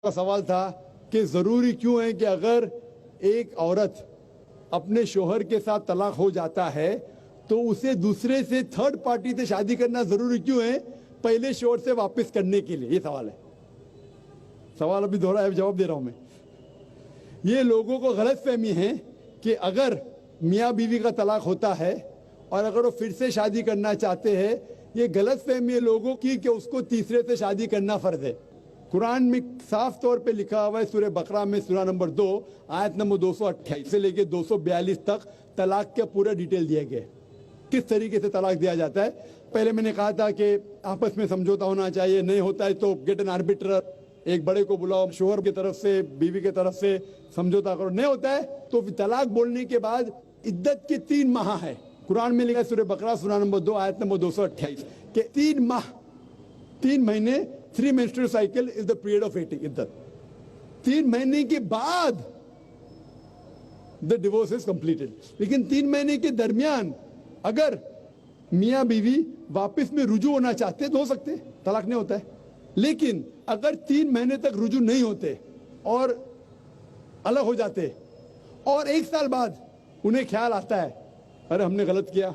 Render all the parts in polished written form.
کا سوال تھا کہ ضروری کیوں ہے کہ اگر ایک عورت اپنے شوہر کے ساتھ طلاق ہو جاتا ہے تو اسے دوسرے سے تھرڈ پارٹی سے شادی کرنا ضروری کیوں ہے پہلے شوہر سے واپس کرنے کے لیے. یہ سوال ہے. سوال ابھی دوہرا ہے, جواب دے رہا ہوں میں. یہ لوگوں کو غلط فہمی ہے کہ اگر میاں بیوی کا طلاق ہوتا ہے اور اگر وہ پھر سے شادی کرنا چاہتے ہیں, یہ غلط فہمی ہے لوگوں کی کہ اس کو تیسرے سے شادی کرنا فرض ہے. قرآن میں صاف طور پہ لکھا ہوا ہے سورہ بقرہ میں سورہ نمبر 2 آیت نمبر 228 سے لے کے 242 تک طلاق کا پورا ڈیٹیل دیا گیا ہے, کس طریقے سے طلاق دیا جاتا ہے. پہلے میں نے کہا تھا کہ آپس میں سمجھوتا ہونا چاہیے, نہیں ہوتا ہے تو گیٹ این آربیٹر, ایک بڑے کو بلاؤ, شوہر کی طرف سے بیوی کی طرف سے سمجھوتا کرو. نہیں ہوتا ہے تو طلاق بولنے کے بعد عدت کے 3 ماہ ہے. قرآن میں لکھا ہے سورہ بقرہ سورہ نمبر 2 آیت نمبر 228 کہ 3 ماہ 3 مہینے 3 menstrual cycle is the period of عدت. 3 مہینے کے بعد the divorce is completed. لیکن 3 مہینے کے درمیان اگر میاں بیوی واپس میں رجوع ہونا چاہتے تو ہو سکتے, طلاق نہیں ہوتا ہے. لیکن اگر 3 مہینے تک رجوع نہیں ہوتے اور الگ ہو جاتے اور 1 سال بعد انہیں خیال آتا ہے ارے ہم نے غلط کیا,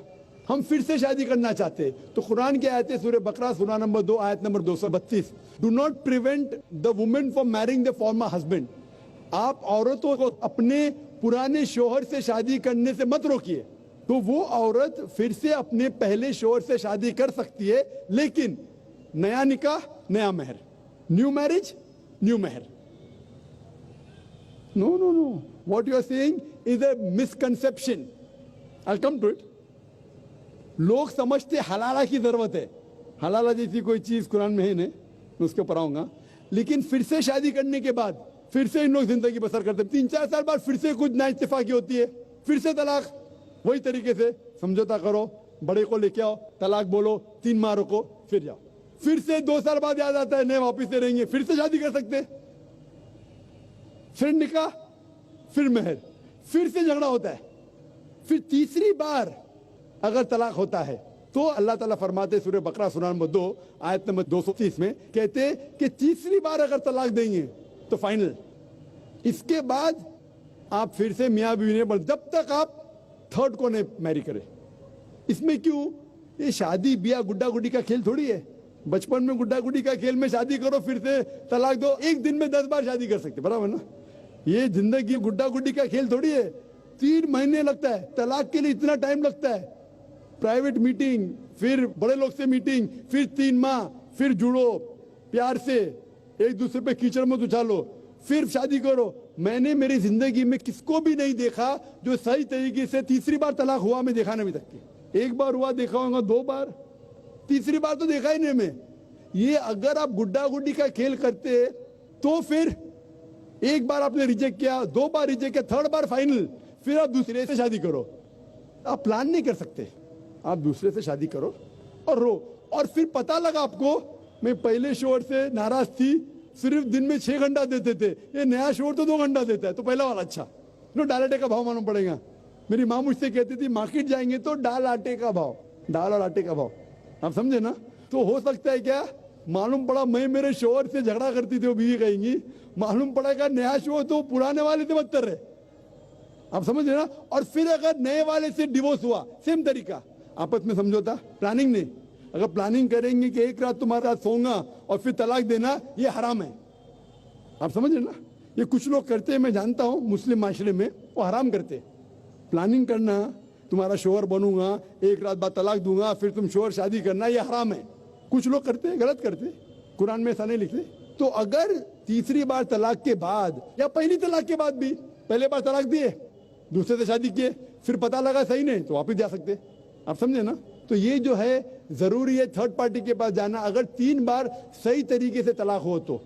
ہم پھر سے شادی کرنا چاہتے, تو قرآن کی آیت ہے سورہ بقرہ سورہ نمبر 2 آیت number 232 Do not prevent the woman from marrying the former husband. آپ عورتوں کو اپنے پرانے شوہر سے شادی کرنے سے مت روکیے. تو وہ عورت پھر سے اپنے پہلے شوہر سے شادی کر سکتی ہے, لیکن نیا نکاح نیا مہر, نیو میرج نیو مہر. No. What you are saying is a misconception. I'll come to it. لوگ سمجھتے حلالہ کی ضرورت ہے. حلالہ جیسی کوئی چیز قرآن میں ہے نہیں, میں اس کے اوپر آؤں گا. لیکن پھر سے شادی کرنے کے بعد پھر سے ان لوگ زندگی بسر کرتے, 3-4 سال بعد پھر سے کچھ نا اتفاقی ہوتی ہے, پھر سے طلاق. وہی طریقے سے سمجھوتا کرو, بڑے کو لے کے آؤ, طلاق بولو, 3 ماہ رکو, پھر جاؤ. پھر سے 2 سال بعد یاد آتا ہے نہیں واپس سے رہیں گے, پھر سے شادی کر سکتے, پھر نکاح پھر مہر, پھر سے جھگڑا ہوتا ہے. پھر تیسری بار اگر طلاق ہوتا ہے تو اللہ تعالیٰ فرماتے سورہ بقرہ سورہ نمبر 2 آیت نمبر 230 میں کہتے کہ تیسری بار اگر طلاق دیں گے تو فائنل. اس کے بعد آپ پھر سے میاں بیوی نے, جب تک آپ تھرڈ کو نہیں میری کرے. اس میں کیوں, یہ شادی بیاہ گڈا گڈی کا کھیل تھوڑی ہے. بچپن میں گڈا گڈی کا کھیل میں شادی کرو پھر سے طلاق دو, ایک دن میں 10 بار شادی کر سکتے, برابر نا. یہ زندگی گڈا گڈی کا کھیل تھوڑی ہے. 3 مہینے لگتا ہے طلاق کے لیے, اتنا ٹائم لگتا ہے. پرائیویٹ میٹنگ, پھر بڑے لوگ سے میٹنگ, پھر 3 ماہ, پھر جڑو پیار سے, ایک دوسرے پہ کیچڑ مت اچھالو, پھر شادی کرو. میں نے میری زندگی میں کس کو بھی نہیں دیکھا جو صحیح طریقے سے تیسری بار طلاق ہوا, میں دیکھا نہیں ابھی تک. 1 بار ہوا دیکھا ہوگا, 2 بار, تیسری بار تو دیکھا ہی نہیں میں. یہ اگر آپ گڈا گڈی کا کھیل کرتے تو پھر 1 بار آپ نے ریجیکٹ کیا, 2 بار ریجیکٹ کیا, 3rd بار فائنل, پھر آپ دوسرے سے شادی کرو. آپ پلان نہیں کر سکتے, آپ دوسرے سے شادی کرو اور رو. اور پھر پتا لگا آپ کو میں پہلے شوہر سے ناراض تھی, صرف دن میں 6 گھنٹہ دیتے تھے, یہ نیا شوہر تو 2 گھنٹہ دیتا ہے, تو پہلا والا اچھا. ڈال آٹے کا بھاؤ معلوم پڑے گا. میری ماں مجھ سے کہتی تھی مارکیٹ جائیں گے تو ڈال آٹے کا بھاؤ, دال اور آٹے کا بھاؤ, آپ سمجھے نا. تو ہو سکتا ہے کیا, معلوم پڑا میں میرے شوہر سے جھگڑا کرتی تھی, وہ بیوی کہیں گی, معلوم پڑا کہ نیا شوہر تو پرانے والے سے بدتر ہے, آپ سمجھ رہے نا. اور پھر اگر نئے والے سے ڈیورس ہوا, سیم طریقہ, آپس میں سمجھوتا, پلاننگ نہیں. اگر پلاننگ کریں گے کہ ایک رات تمہارے ساتھ سوؤں گا اور پھر طلاق دینا, یہ حرام ہے, آپ سمجھ رہے نا. یہ کچھ لوگ کرتے ہیں, میں جانتا ہوں مسلم معاشرے میں وہ حرام کرتے. پلاننگ کرنا, تمہارا شوہر بنوں گا, ایک رات بعد طلاق دوں گا, پھر تم شوہر شادی کرنا, یہ حرام ہے. کچھ لوگ کرتے ہیں, غلط کرتے, قرآن میں ایسا نہیں لکھتے. تو اگر تیسری بار طلاق کے بعد یا پہلی طلاق کے بعد بھی پہلے بار طلاق دیے, دوسرے سے شادی کیے, پھر پتہ لگا صحیح نہیں, تو واپس جا سکتے, آپ سمجھے نا. تو یہ جو ہے ضروری ہے تھرڈ پارٹی کے پاس جانا اگر 3 بار صحیح طریقے سے طلاق ہو تو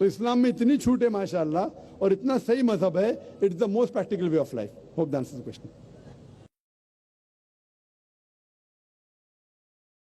اسلام میں اتنی چھوٹ ہے ماشاءاللہ, اور اتنا صحیح مذہب ہے. It is the most practical way of life. Hope that answers the question.